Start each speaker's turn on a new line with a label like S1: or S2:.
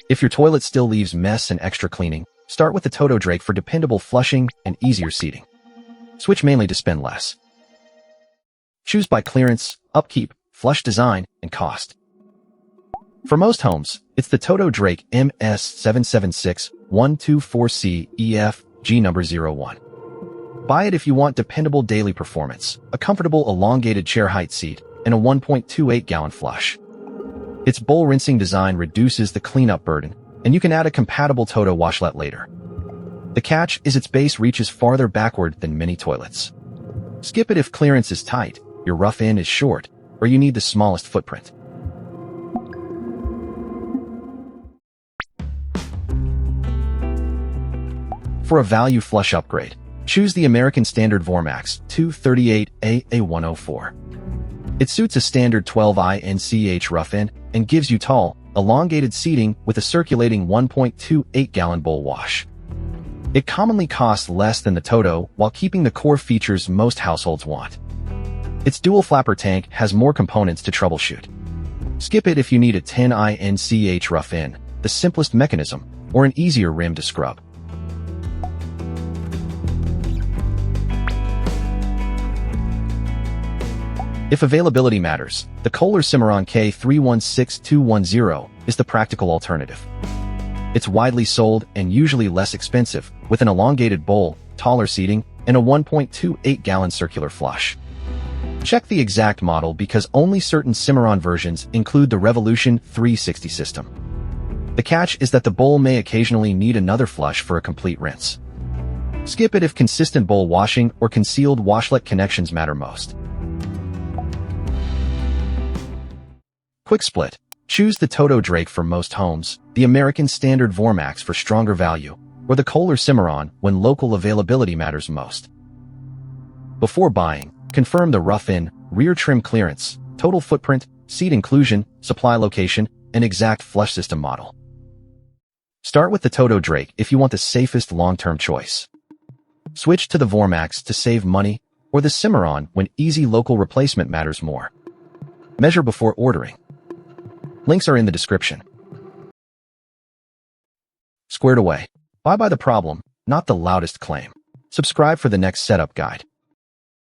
S1: If your toilet still leaves mess and extra cleaning, start with the Toto Drake for dependable flushing and easier seating. Switch mainly to spend less. Choose by clearance, upkeep, flush design, and cost. For most homes, it's the Toto Drake MS776124CEFG number 01. Buy it if you want dependable daily performance, a comfortable elongated chair height seat, and a 1.28-gallon flush. Its bowl rinsing design reduces the cleanup burden, and you can add a compatible Toto washlet later. The catch is its base reaches farther backward than many toilets. Skip it if clearance is tight, your rough end is short, or you need the smallest footprint. For a value flush upgrade, choose the American Standard VorMax 238AA104. It suits a standard 12-inch rough end and gives you tall, elongated seating with a circulating 1.28-gallon bowl wash. It commonly costs less than the Toto while keeping the core features most households want. Its dual flapper tank has more components to troubleshoot. Skip it if you need a 10-inch rough end, the simplest mechanism, or an easier rim to scrub. If availability matters, the Kohler Cimarron K-31621-0 is the practical alternative. It's widely sold and usually less expensive, with an elongated bowl, taller seating, and a 1.28-gallon circular flush. Check the exact model because only certain Cimarron versions include the Revolution 360 system. The catch is that the bowl may occasionally need another flush for a complete rinse. Skip it if consistent bowl washing or concealed washlet connections matter most. Quick split. Choose the Toto Drake for most homes, the American Standard VorMax for stronger value, or the Kohler Cimarron when local availability matters most. Before buying, confirm the rough in, rear trim clearance, total footprint, seat inclusion, supply location, and exact flush system model. Start with the Toto Drake if you want the safest long-term choice. Switch to the VorMax to save money, or the Cimarron when easy local replacement matters more. Measure before ordering. Links are in the description. Squared away. Buy by the problem, not the loudest claim. Subscribe for the next setup guide.